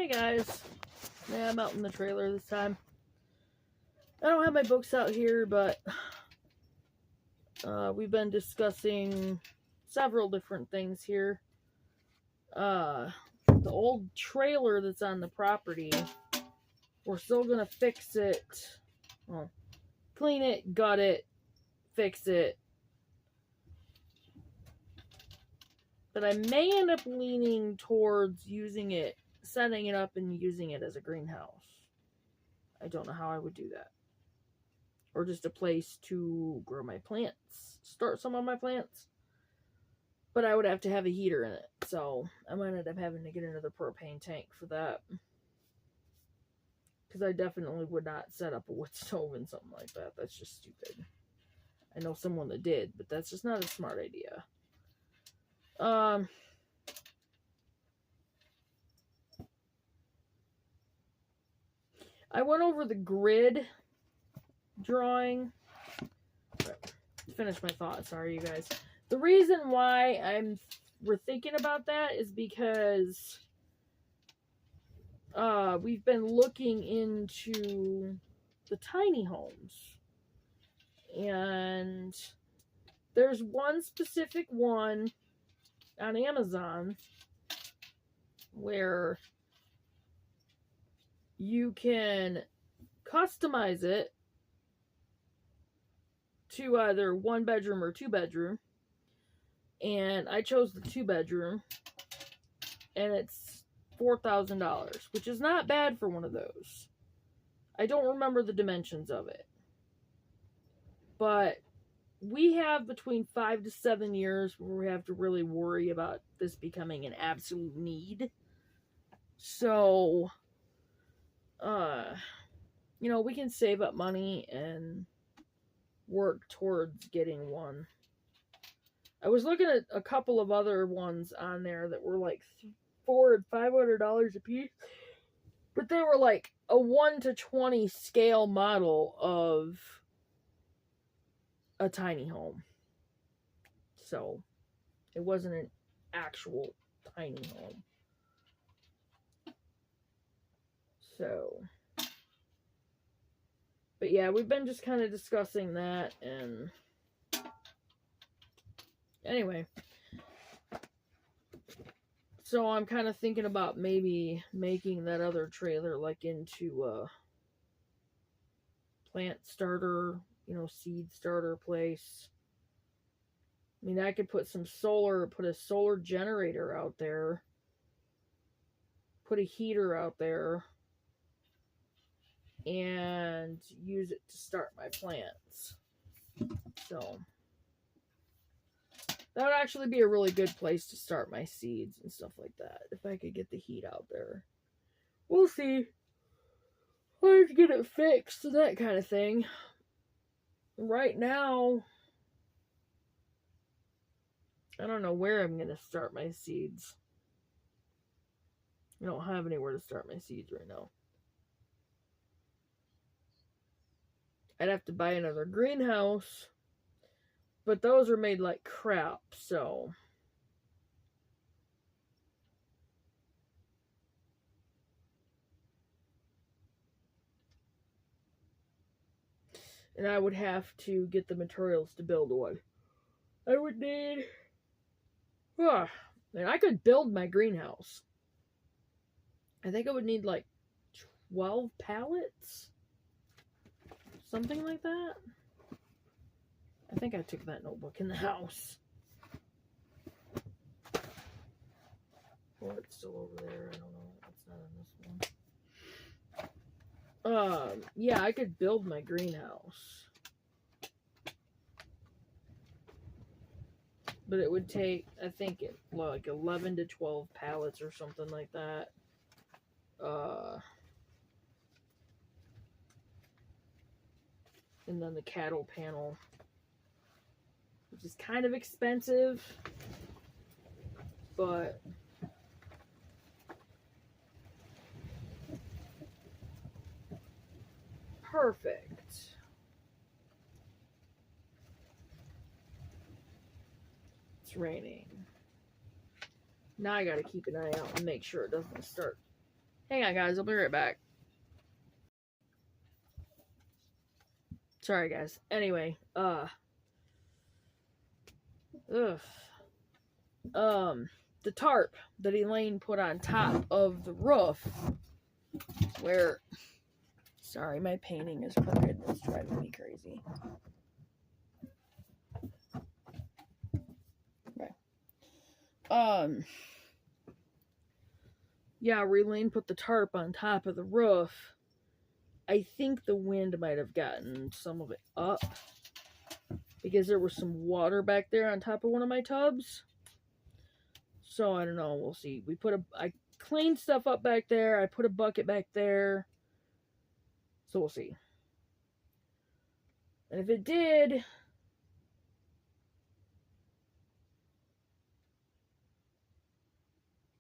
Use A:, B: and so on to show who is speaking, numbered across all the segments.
A: Hey guys. Yeah, I'm out in the trailer this time. I don't have my books out here, but we've been discussing several different things here. The old trailer that's on the property, we're still gonna fix it. Well, clean it, gut it, fix it. But I may end up leaning towards using it, setting it up and using it as a greenhouse. I don't know how I would do that. Or just a place to grow my plants. Start some of my plants. But I would have to have a heater in it. So I might end up having to get another propane tank for that. Because I definitely would not set up a wood stove and something like that. That's just stupid. I know someone that did, but that's just not a smart idea. I went over the grid drawing. Finish my thought. Sorry, you guys. The reason why we're thinking about that is because we've been looking into the tiny homes, and there's one specific one on Amazon where you can customize it to either 1 bedroom or 2 bedroom, and I chose the 2 bedroom, and it's $4,000, which is not bad for one of those. I don't remember the dimensions of it, but we have between 5 to 7 years where we have to really worry about this becoming an absolute need. So, we can save up money and work towards getting one. I was looking at a couple of other ones on there that were like $400 and $500 a piece, but they were like a 1 to 20 scale model of a tiny home. So it wasn't an actual tiny home. So, but yeah, we've been just kind of discussing that, and anyway, so I'm kind of thinking about maybe making that other trailer like into a plant starter, seed starter place. I mean, I could put a solar generator out there, put a heater out there, and use it to start my plants. So that would actually be a really good place to start my seeds and stuff like that, if I could get the heat out there. We'll see. I have to get it fixed and that kind of thing. Right now, I don't know where I'm going to start my seeds. I don't have anywhere to start my seeds right now. I'd have to buy another greenhouse, but those are made like crap, so and I would have to get the materials to build one. I would need and I could build my greenhouse. I think I would need like 12 pallets, something like that. I think I took that notebook in the house. Or it's still over there. I don't know. It's not on this one. Yeah, I could build my greenhouse. But it would take, I think, like 11 to 12 pallets or something like that. And then the cattle panel, which is kind of expensive, but perfect. It's raining. Now I gotta keep an eye out and make sure it doesn't start Hang on, guys. I'll be right back. Sorry, guys. Anyway, the tarp that Elaine put on top of the roof, where, sorry, my painting is crooked. It's driving me crazy. Okay. Yeah, where Elaine put the tarp on top of the roof. I think the wind might have gotten some of it up because there was some water back there on top of one of my tubs. So I don't know, we'll see. I cleaned stuff up back there. I put a bucket back there. So we'll see. And if it did,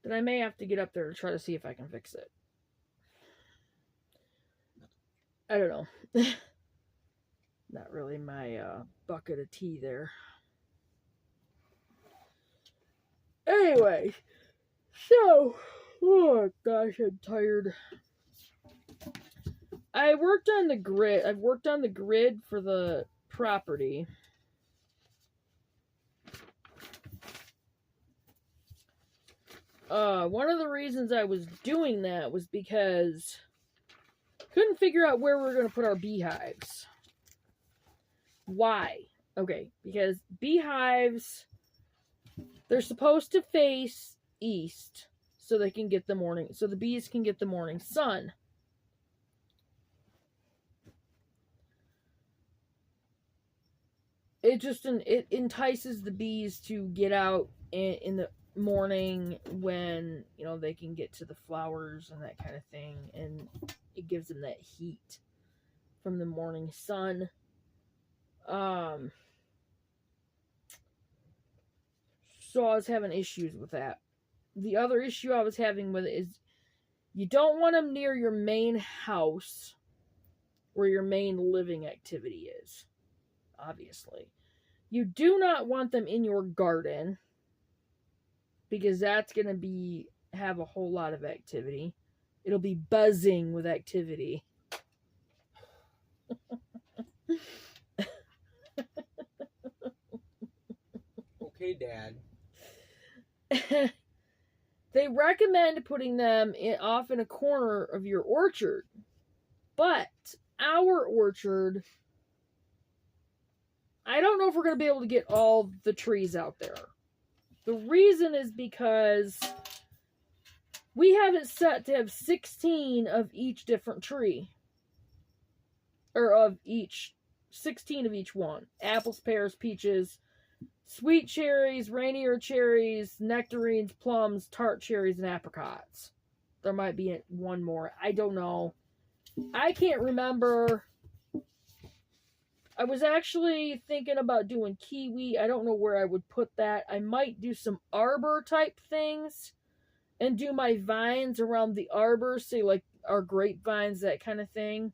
A: then I may have to get up there to try to see if I can fix it. I don't know. Not really my bucket of tea there. Anyway, so, oh gosh, I'm tired. I worked on the grid. I've worked on the grid for the property. One of the reasons I was doing that was because I couldn't figure out where we were going to put our beehives. Why? Okay, because beehives, they're supposed to face east so they can get the morning, so the bees can get the morning sun. It entices the bees to get out in the morning when, you know, they can get to the flowers and that kind of thing, and it gives them that heat from the morning sun. So I was having issues with that. The other issue I was having with it is you don't want them near your main house where your main living activity is, obviously. You do not want them in your garden because that's going to have a whole lot of activity. It'll be buzzing with activity.
B: Okay, Dad.
A: They recommend putting them off in a corner of your orchard. But our orchard, I don't know if we're going to be able to get all the trees out there. The reason is because we have it set to have 16 of each different tree. Or 16 of each one. Apples, pears, peaches, sweet cherries, Rainier cherries, nectarines, plums, tart cherries, and apricots. There might be one more. I don't know. I can't remember. I was actually thinking about doing kiwi. I don't know where I would put that. I might do some arbor type things and do my vines around the arbor, say like our grapevines, that kind of thing.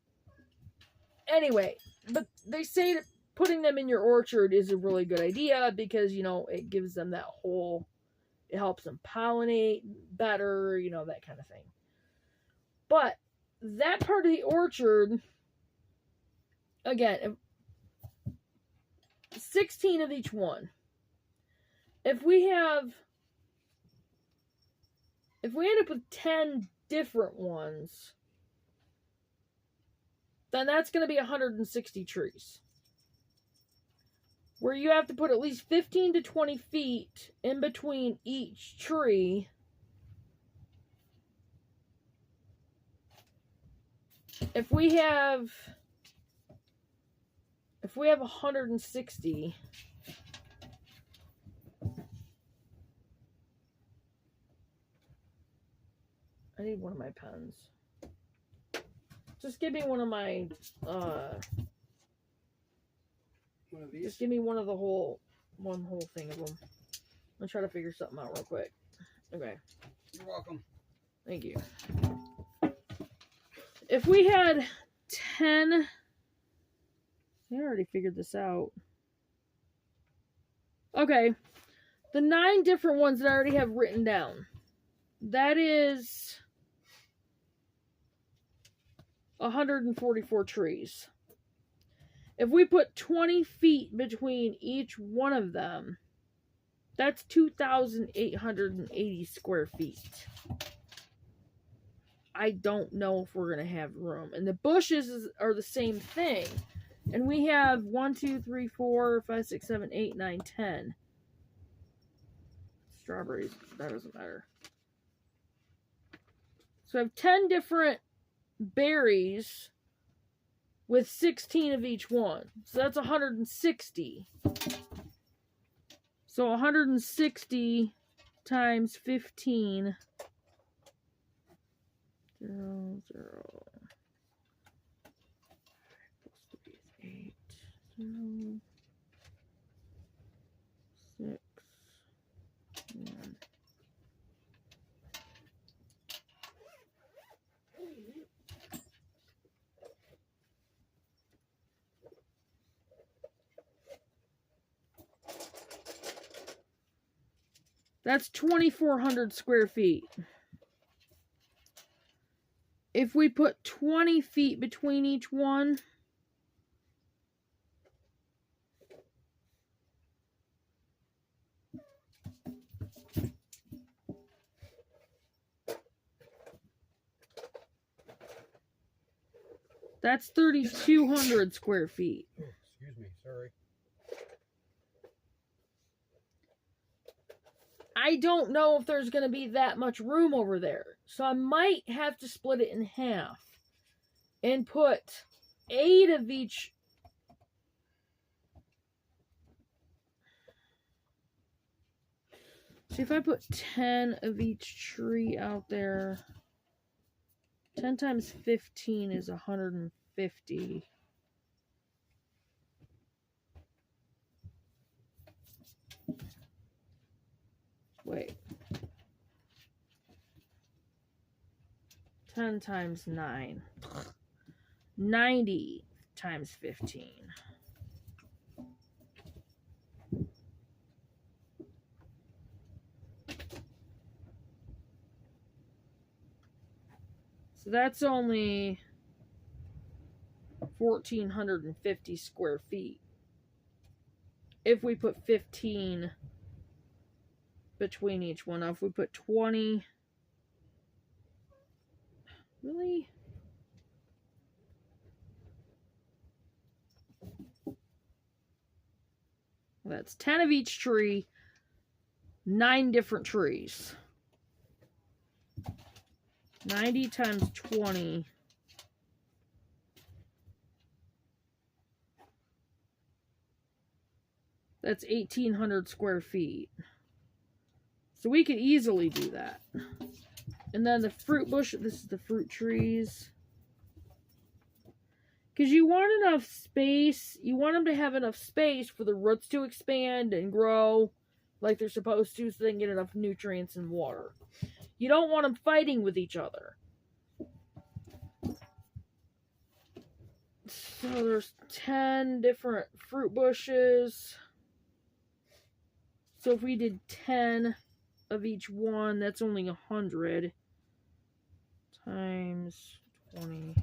A: Anyway, but they say that putting them in your orchard is a really good idea because, you know, it gives them that whole, it helps them pollinate better, you know, that kind of thing. But that part of the orchard, again, 16 of each one. If we end up with 10 different ones, then that's going to be 160 trees. Where you have to put at least 15 to 20 feet in between each tree. If we have 160, I need one of my pens. Just give me one of my,
B: one of these?
A: Just give me one whole thing of them. I'm gonna try to figure something out real quick. Okay.
B: You're welcome.
A: Thank you. If we had 10, I already figured this out. Okay. The 9 different ones that I already have written down. That is 144 trees. If we put 20 feet between each one of them, that's 2,880 square feet. I don't know if we're going to have room. And the bushes are the same thing. And we have 1, 2, 3, 4, 5, 6, 7, 8, 9, 10. Strawberries, that doesn't matter. So I have 10 different berries with 16 of each one. So that's 160. So 160 times 15. 0, 0. Plus 3 is 8. 0, 6, 1. That's 2,400 square feet. If we put 20 feet between each one, that's 3,200 square feet.
B: Excuse me, sorry.
A: I don't know if there's going to be that much room over there. So I might have to split it in half and put 8 of each. See, if I put 10 of each tree out there, 10 times 15 is 150. Wait. 10 times 9. 90 times 15. So that's only 1,450 square feet. If we put 15 between each one. Now, if we put 20... Really? That's 10 of each tree. 9 different trees. 90 times 20. That's 1,800 square feet. So we could easily do that. And then the fruit bush, this is the fruit trees. Because you want enough space, you want them to have enough space for the roots to expand and grow like they're supposed to so they can get enough nutrients and water. You don't want them fighting with each other. So there's 10 different fruit bushes. So if we did 10 of each one, that's only 100 times 20.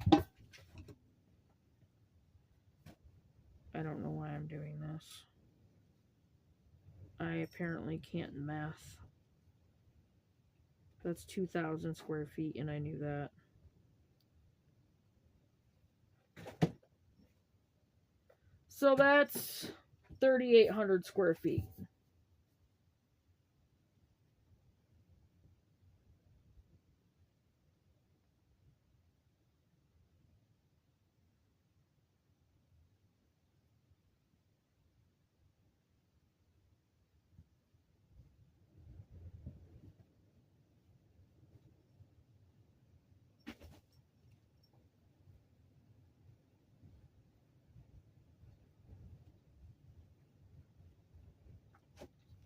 A: I don't know why I'm doing this. I apparently can't math. That's 2,000 square feet, and I knew that. So that's 3,800 square feet.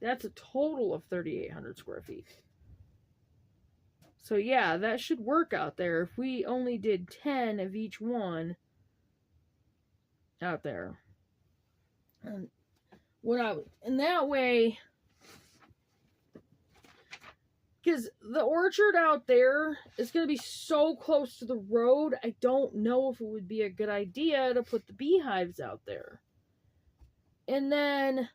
A: That's a total of 3,800 square feet. So yeah, that should work out there if we only did 10 of each one out there. And that way, because the orchard out there is going to be so close to the road, I don't know if it would be a good idea to put the beehives out there. And then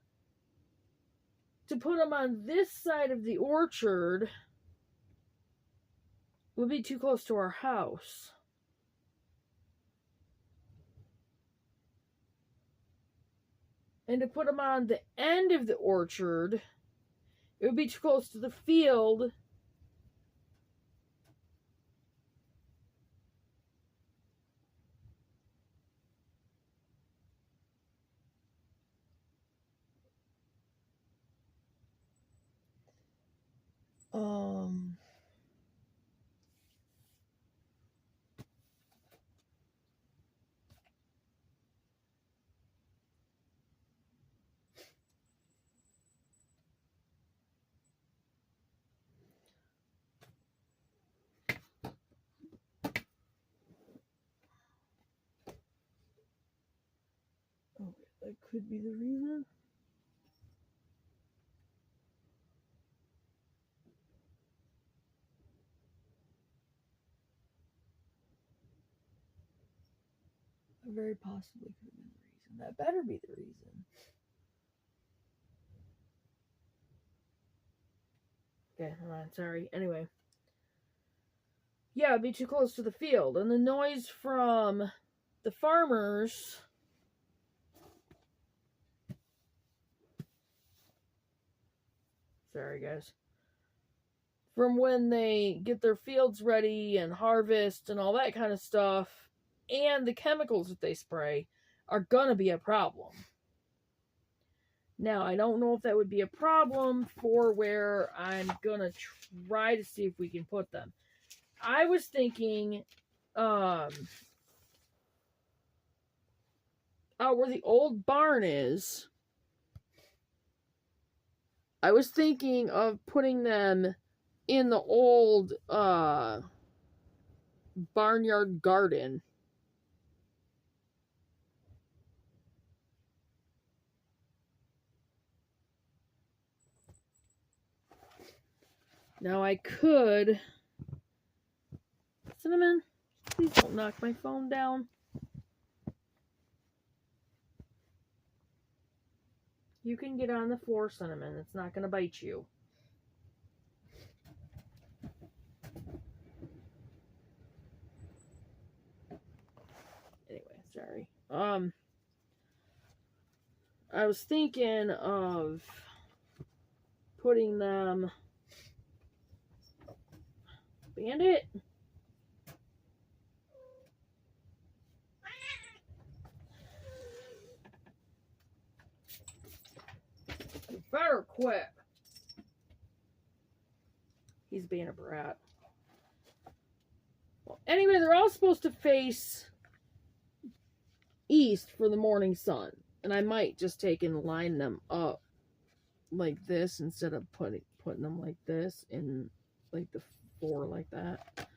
A: to put them on this side of the orchard would be too close to our house. And to put them on the end of the orchard, it would be too close to the field. Okay, that could be the reason. That very possibly could have been the reason. That better be the reason. Okay, hold on, sorry. Anyway. Yeah, it'd be too close to the field. And the noise from the farmers... Sorry, guys. From when they get their fields ready and harvest and all that kind of stuff, and the chemicals that they spray, are gonna be a problem. Now, I don't know if that would be a problem for where I'm gonna try to see if we can put them. I was thinking, out where the old barn is, I was thinking of putting them in the old, barnyard garden. Now I could... Cinnamon, please don't knock my phone down. You can get on the floor, Cinnamon. It's not going to bite you. Anyway, sorry. I was thinking of putting them... Bandit? You better quit. He's being a brat. Well, anyway, they're all supposed to face east for the morning sun. And I might just take and line them up like this instead of putting them like this in like the 4 like that.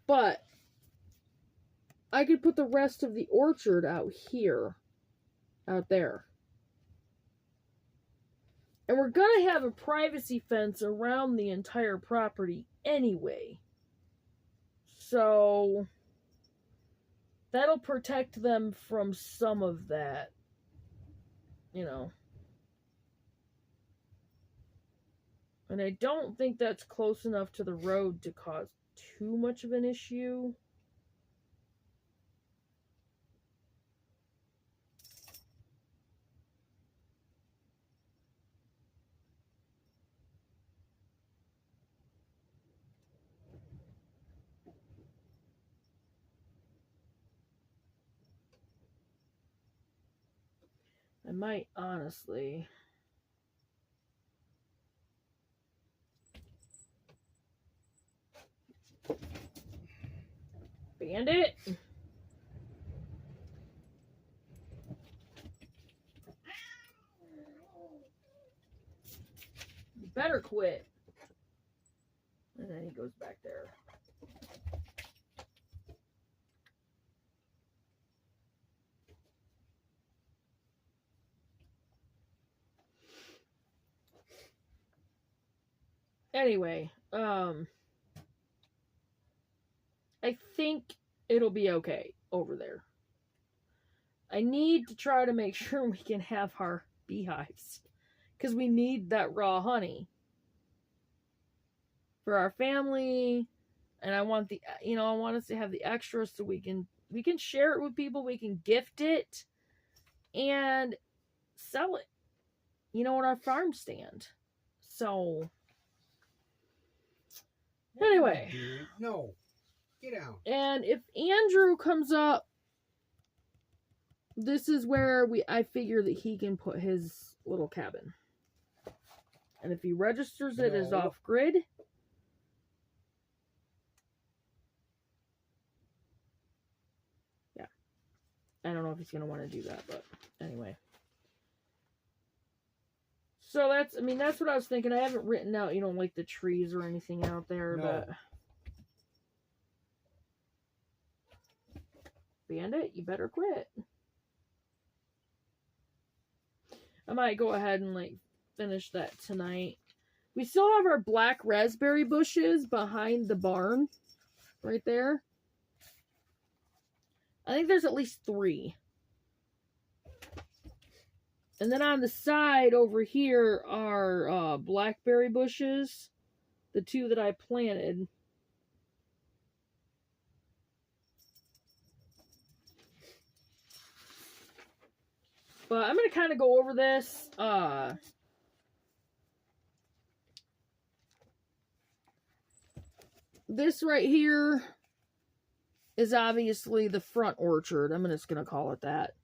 A: But I could put the rest of the orchard out here. Out there. And we're going to have a privacy fence around the entire property anyway. So that'll protect them from some of that. You know. And I don't think that's close enough to the road to cause too much of an issue. I might honestly... Bandit? You better quit. And then he goes back there. Anyway, I think it'll be okay over there. I need to try to make sure we can have our beehives, because we need that raw honey for our family, and I want I want us to have the extras so we can share it with people, we can gift it and sell it, at our farm stand. So anyway,
B: no, get out.
A: And if Andrew comes up, this is where I figure that he can put his little cabin. And if he registers it as off grid, yeah. I don't know if he's going to want to do that, but anyway. So that's what I was thinking. I haven't written out, like the trees or anything out there, but Bandit, you better quit. I might go ahead and finish that tonight. We still have our black raspberry bushes behind the barn right there. I think there's at least 3. And then on the side over here are blackberry bushes, the 2 that I planted. But I'm going to kind of go over this. This right here is obviously the front orchard. I'm just going to call it that.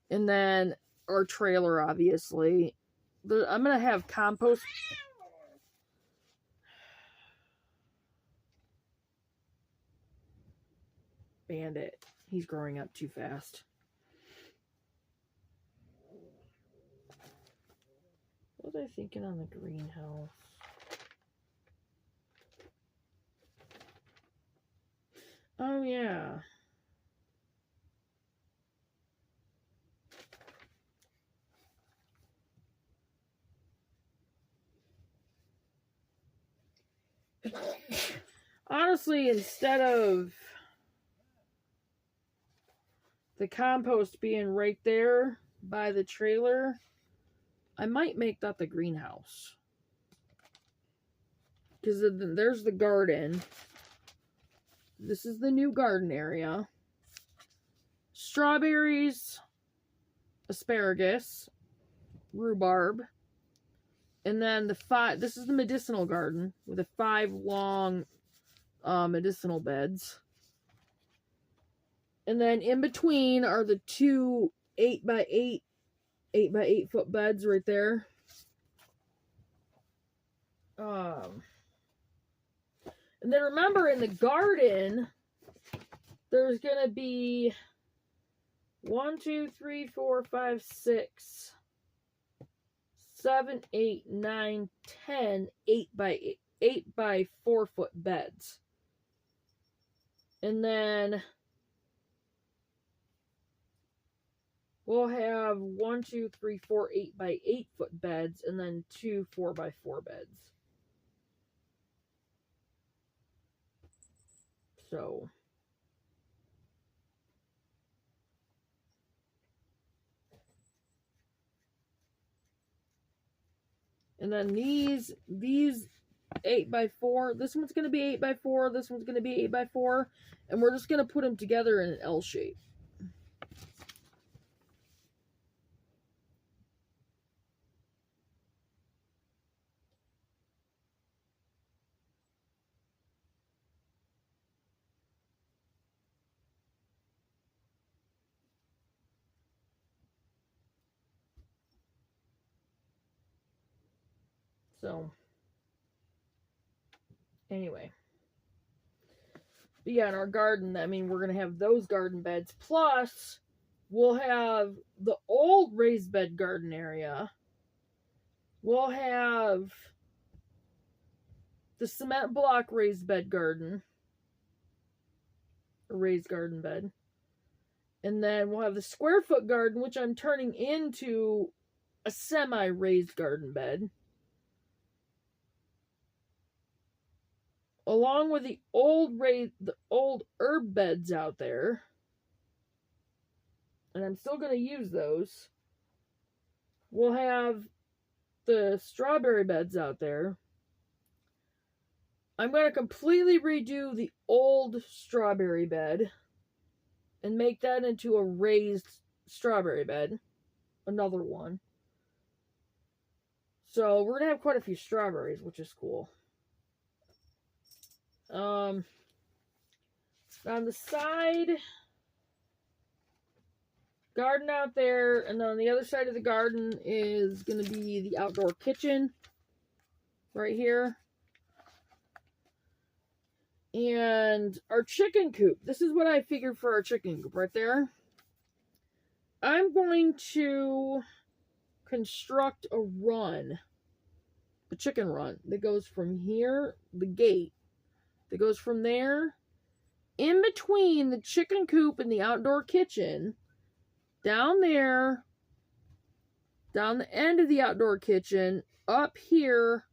A: And then our trailer, obviously. I'm going to have compost. Bandit. He's growing up too fast. What was I thinking on the greenhouse? Oh, yeah. Honestly, instead of the compost being right there by the trailer, I might make that the greenhouse. Because there's the garden. This is the new garden area. Strawberries, asparagus, rhubarb, and then this is the medicinal garden with the 5 long medicinal beds. And then in between are the 2 8x8 foot beds right there. And then remember, in the garden, there's going to be 1, 2, 3, 4, 5, 6, 7, 8, 9, 10, 8 by 4 foot beds. And then we'll have 1, 2, 3, 4, 8 by 8 foot beds, and then 2 4 by 4 beds. So and then these 8 by 4, this one's going to be 8 by 4, this one's going to be 8 by 4, and we're just going to put them together in an L shape. So, anyway. But yeah, in our garden, we're going to have those garden beds. Plus, we'll have the old raised bed garden area. We'll have the cement block raised bed garden. A raised garden bed. And then we'll have the square foot garden, which I'm turning into a semi-raised garden bed. along with the old herb beds out there, and I'm still going to use those. We'll have the strawberry beds out there. I'm going to completely redo the old strawberry bed and make that into a raised strawberry bed. Another one. So we're going to have quite a few strawberries, which is cool. On the side, garden out there, and on the other side of the garden is going to be the outdoor kitchen right here. And our chicken coop. This is what I figured for our chicken coop right there. I'm going to construct a run, a chicken run that goes from here, the gate, that goes from there, in between the chicken coop and the outdoor kitchen, down there, down the end of the outdoor kitchen, up here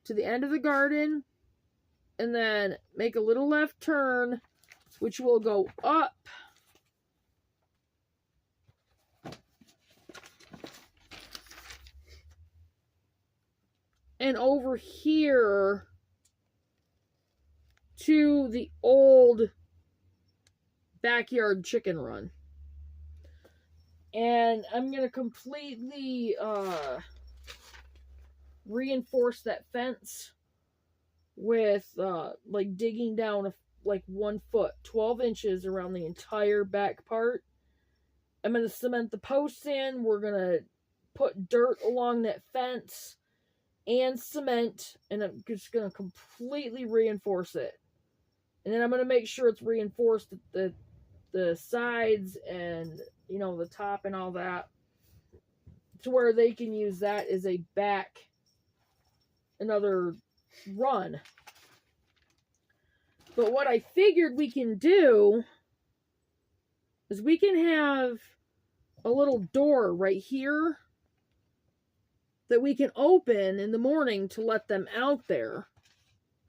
A: to the end of the garden, and then make a little left turn, which will go up and over here to the old backyard chicken run. And I'm going to completely reinforce that fence with like digging down like 1 foot, 12 inches around the entire back part. I'm going to cement the posts in. We're going to put dirt along that fence and cement, and I'm just going to completely reinforce it. And then I'm going to make sure it's reinforced at the sides and, you know, the top and all that, to where they can use that as a another run. But what I figured we can do is we can have a little door right here that we can open in the morning to let them out there.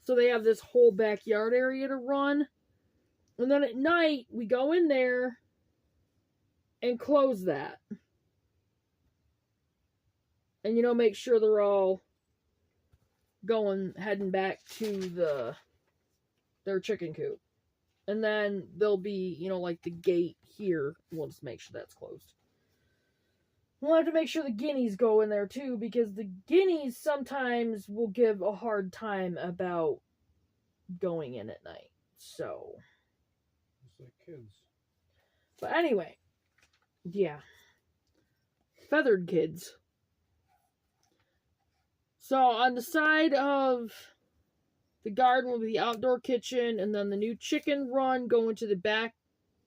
A: So they have this whole backyard area to run. And then at night, we go in there and close that. And, you know, make sure they're all heading back to their chicken coop. And then there'll be, you know, like the gate here. We'll just make sure that's closed. We'll have to make sure the guineas go in there too, because the guineas sometimes will give a hard time about going in at night. So.
B: It's like kids.
A: But anyway. Yeah. Feathered kids. So on the side of the garden will be the outdoor kitchen, and then the new chicken run going to the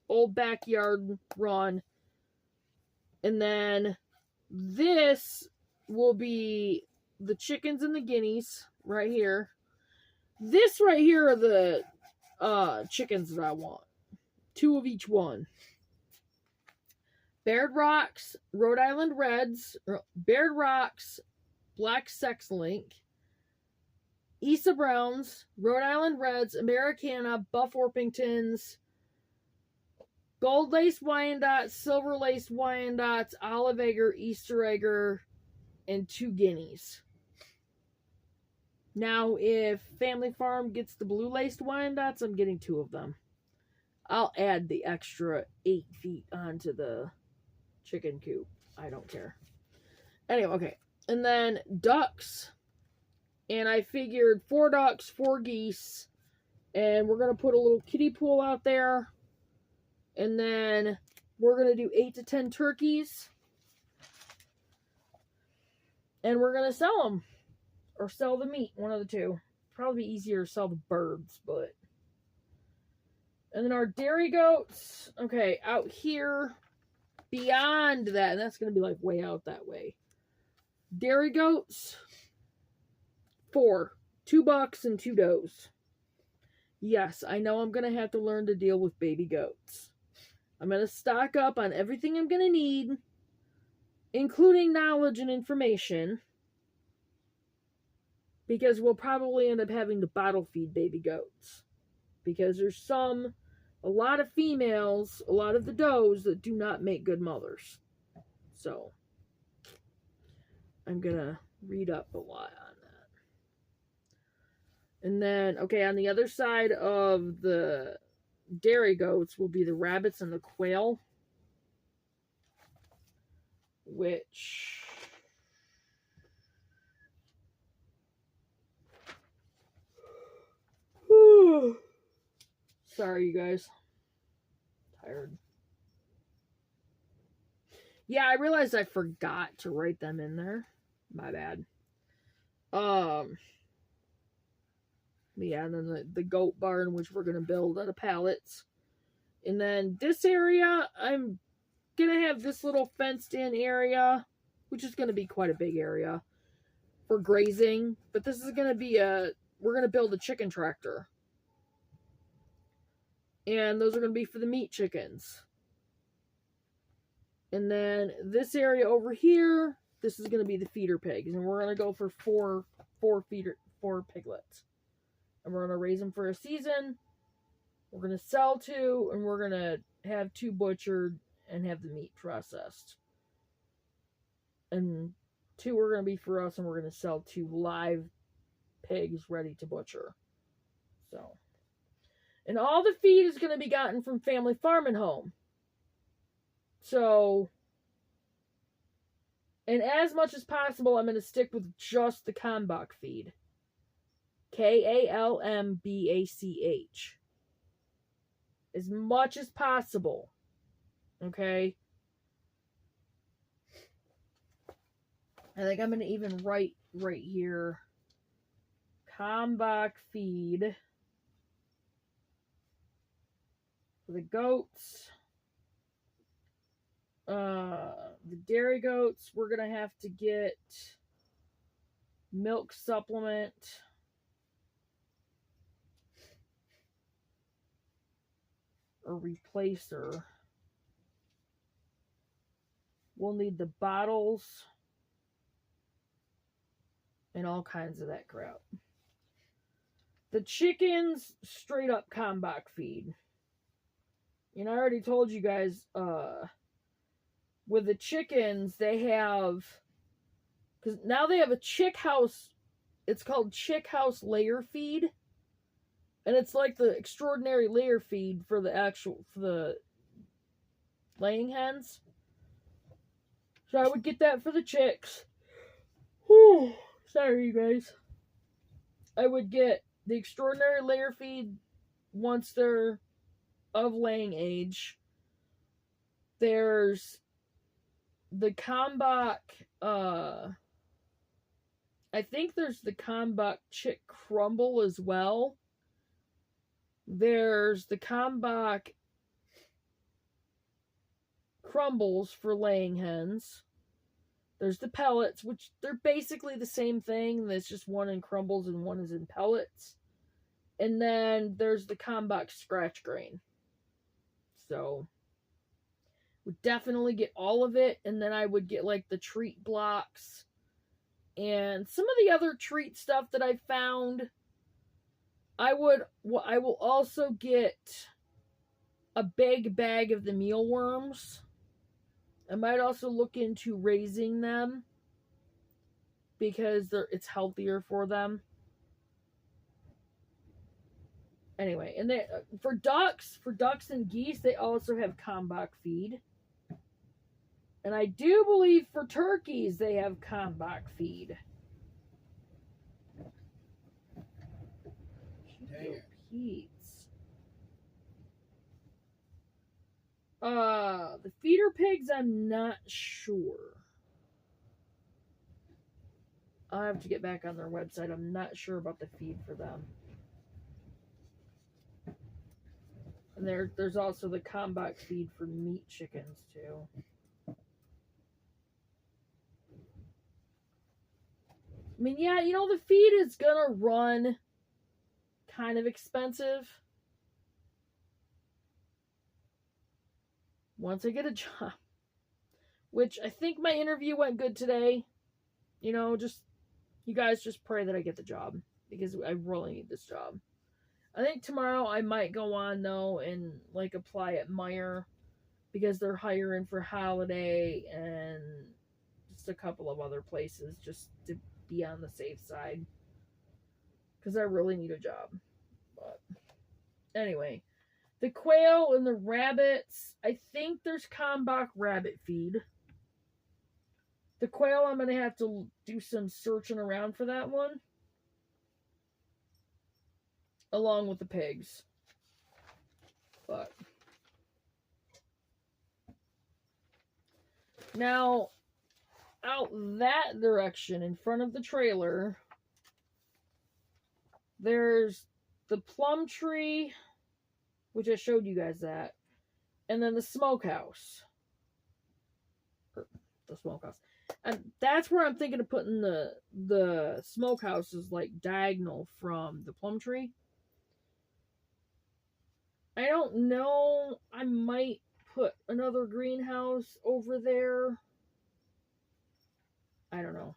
A: old backyard run. And then this will be the chickens and the guineas right here. This right here are the chickens that I want. 2 of each one. Baird Rocks, Rhode Island Reds, Baird Rocks, Black Sex Link, Isa Browns, Rhode Island Reds, Americana, Buff Orpingtons, Gold Lace Wyandottes, Silver Lace Wyandottes, Olive Egger, Easter Egger, and 2 guineas. Now, if Family Farm gets the Blue Laced Wyandottes, I'm getting 2 of them. I'll add the extra 8 feet onto the chicken coop. I don't care. Anyway, okay. And then ducks. And I figured 4 ducks, 4 geese. And we're going to put a little kiddie pool out there. And then we're going to do 8 to 10 turkeys. And we're going to sell them. Or sell the meat, one of the two. Probably easier to sell the birds, but. And then our dairy goats. Okay, out here. Beyond that. And that's going to be like way out that way. Dairy goats. 4. 2 bucks and 2 does. Yes, I know I'm going to have to learn to deal with baby goats. I'm going to stock up on everything I'm going to need, including knowledge and information. because we'll probably end up having to bottle feed baby goats. Because there's a lot of females, a lot of the does that do not make good mothers. So, I'm gonna read up a lot on that. And then, okay, on the other side of the dairy goats will be the rabbits and the quail, which sorry, you guys. Tired. Yeah, I realized I forgot to write them in there. My bad. Yeah, and then the goat barn, which we're gonna build out of pallets. And then this area, I'm gonna have this little fenced in area, which is gonna be quite a big area for grazing. But this is gonna be we're gonna build a chicken tractor. And those are gonna be for the meat chickens. And then this area over here, this is gonna be the feeder pigs, and we're gonna go for four piglets. And we're gonna raise them for a season. We're gonna sell 2, and we're gonna have 2 butchered and have the meat processed. And 2 are gonna be for us, and we're gonna sell 2 live pigs ready to butcher. So, and all the feed is gonna be gotten from Family Farm and Home. So, and as much as possible, I'm gonna stick with just the Kalmbach feed. Kalmbach. As much as possible. Okay? I think I'm going to even write right here. Kalmbach feed. For the goats. The dairy goats, we're going to have to get milk supplement. Or replacer. We'll need the bottles and all kinds of that crap. The chickens, straight up Kalmbach feed. And I already told you guys, with the chickens, they have, because now they have a chick house, it's called chick house layer feed. And it's like the extraordinary layer feed for the laying hens. So I would get that for the chicks. Whew, sorry, you guys. I would get the extraordinary layer feed once they're of laying age. There's the Kalmbach, I think there's the Kalmbach chick crumble as well. There's the Kalmbach crumbles for laying hens. There's the pellets, which they're basically the same thing. There's just one in crumbles and one is in pellets. And then there's the Kalmbach scratch grain. So, would definitely get all of it. And then I would get like the treat blocks and some of the other treat stuff that I found. I will also get a big bag of the mealworms. I might also look into raising them because it's healthier for them. Anyway, and they, for ducks and geese, they also have Kalmbach feed. And I do believe for turkeys, they have Kalmbach feed. Pete's. The feeder pigs, I'm not sure. I'll have to get back on their website. I'm not sure about the feed for them. And there's also the Kalmbach feed for meat chickens, too. I mean, yeah, the feed is gonna run kind of expensive once I get a job. Which I think my interview went good today. Just You guys just pray that I get the job because I really need this job. I think tomorrow I might go on though and like apply at Meyer because they're hiring for Holiday and just a couple of other places just to be on the safe side because I really need a job. But anyway, the quail and the rabbits, I think there's Kalmbach rabbit feed. The quail, I'm going to have to do some searching around for that one. Along with the pigs. But now, out that direction in front of the trailer, there's the plum tree, which I showed you guys that, and then the smokehouse. The smokehouse. And that's where I'm thinking of putting the smokehouse is like diagonal from the plum tree. I don't know. I might put another greenhouse over there. I don't know.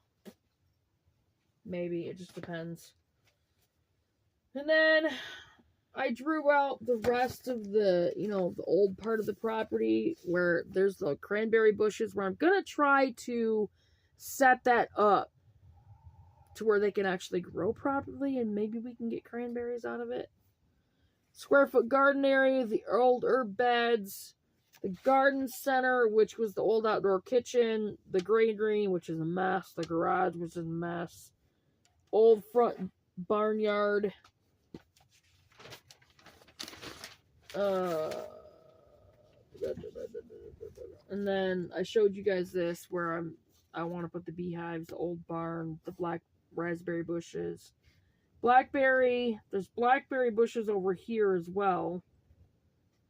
A: Maybe. It just depends. And then I drew out the rest of the, the old part of the property where there's the cranberry bushes where I'm going to try to set that up to where they can actually grow properly and maybe we can get cranberries out of it. Square foot garden area, the old herb beds, the garden center, which was the old outdoor kitchen, the granary, which is a mess, the garage, which is a mess, old front barnyard, and then I showed you guys this where I want to put the beehives, the old barn, the black raspberry bushes, there's blackberry bushes over here as well,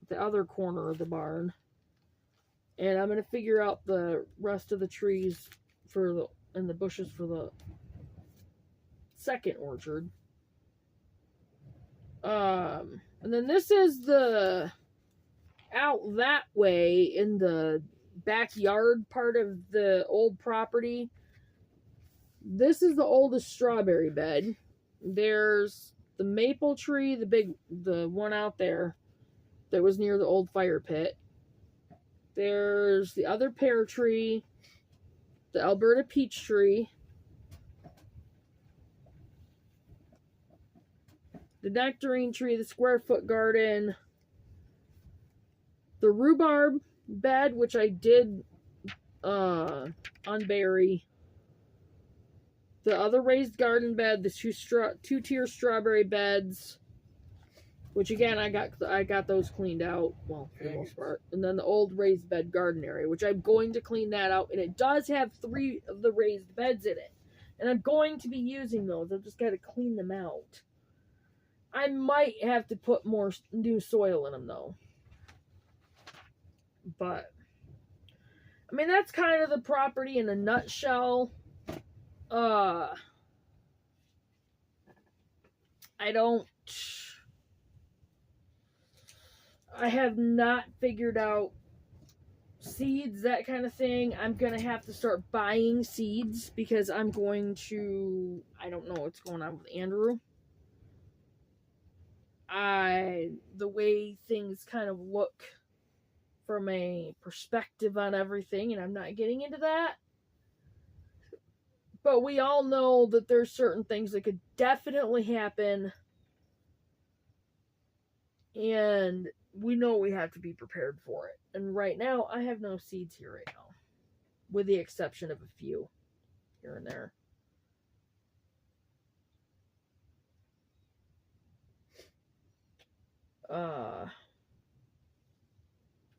A: the other corner of the barn, and I'm going to figure out the rest of the trees and the bushes for the second orchard. And then this is the out that way in the backyard part of the old property. This is the oldest strawberry bed. There's the maple tree, the one out there that was near the old fire pit. There's the other pear tree, the Alberta peach tree, the nectarine tree, the square foot garden, the rhubarb bed, which I did unbury, the other raised garden bed, the two-tier strawberry beds, which again I got those cleaned out, well, for the most part, and then the old raised bed garden area, which I'm going to clean that out, and it does have 3 of the raised beds in it, and I'm going to be using those. I've just got to clean them out. I might have to put more new soil in them, though. But, I mean, that's kind of the property in a nutshell. I have not figured out seeds, that kind of thing. I'm going to have to start buying seeds because I'm going to, I don't know what's going on with Andrew. The way things kind of look from a perspective on everything, and I'm not getting into that. But we all know that there's certain things that could definitely happen, and we know we have to be prepared for it. And right now, I have no seeds here right now, with the exception of a few here and there.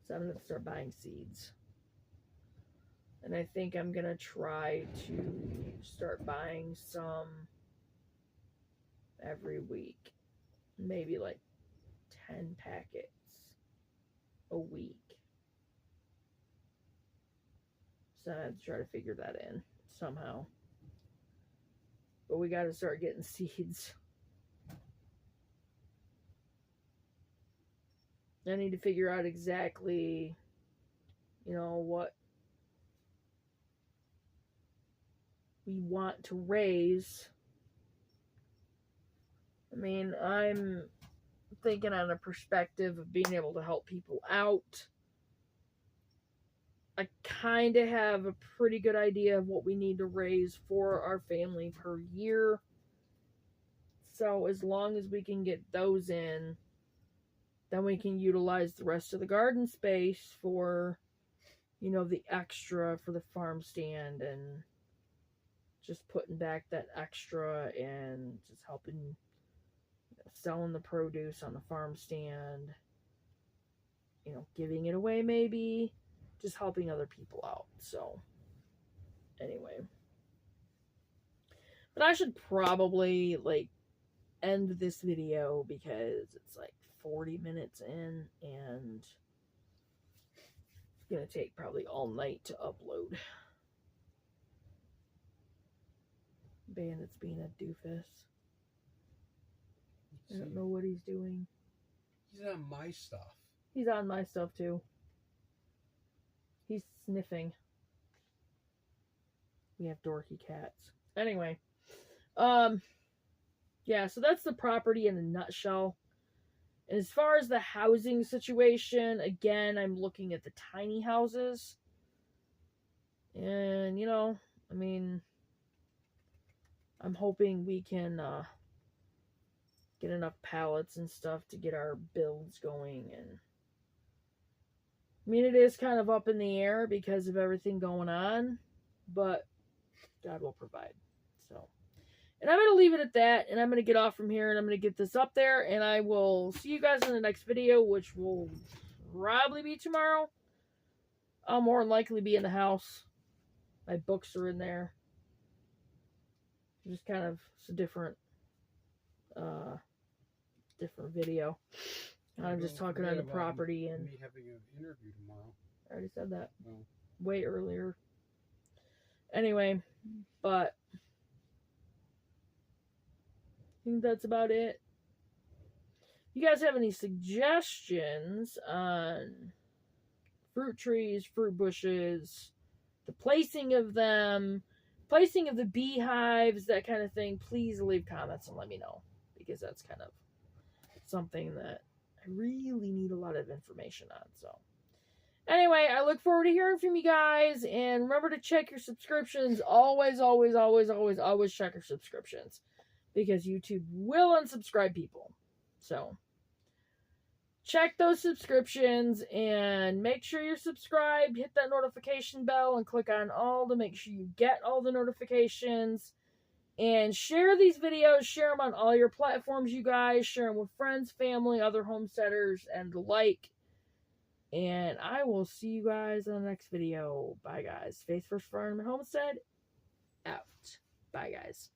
A: So I'm going to start buying seeds. And I think I'm going to try to start buying some every week. Maybe like 10 packets a week. So I have to try to figure that in somehow. But we got to start getting seeds. I need to figure out exactly, what we want to raise. I mean, I'm thinking on a perspective of being able to help people out. I kind of have a pretty good idea of what we need to raise for our family per year. So as long as we can get those in, then we can utilize the rest of the garden space for, the extra for the farm stand, and just putting back that extra and just helping, selling the produce on the farm stand, giving it away maybe, just helping other people out. So anyway, but I should probably end this video because it's 40 minutes in and it's gonna take probably all night to upload. Bandit's being a doofus. I don't know what he's doing.
B: He's on my stuff.
A: He's on my stuff too. He's sniffing. We have dorky cats. Anyway, yeah, so that's the property in a nutshell. And as far as the housing situation, again, I'm looking at the tiny houses. And, I mean, I'm hoping we can get enough pallets and stuff to get our builds going. And I mean, it is kind of up in the air because of everything going on, but God will provide. So, and I'm going to leave it at that, and I'm going to get off from here, and I'm going to get this up there, and I will see you guys in the next video, which will probably be tomorrow. I'll more than likely be in the house. My books are in there. Just kind of, it's a different video. I'm just talking on the property and
B: me having an interview tomorrow.
A: I already said that.
B: No.
A: Way earlier. Anyway, but I think that's about it. If you guys have any suggestions on fruit trees, fruit bushes, the placing of them, placing of the beehives, that kind of thing, please leave comments and let me know, because that's kind of something that I really need a lot of information on. So anyway, I look forward to hearing from you guys, and remember to check your subscriptions. Always, always, always, always, always check your subscriptions, because YouTube will unsubscribe people. So check those subscriptions and make sure you're subscribed. Hit that notification bell and click on all to make sure you get all the notifications. And share these videos. Share them on all your platforms, you guys. Share them with friends, family, other homesteaders, and the like. And I will see you guys in the next video. Bye, guys. Faith First Farm and Homestead, out. Bye, guys.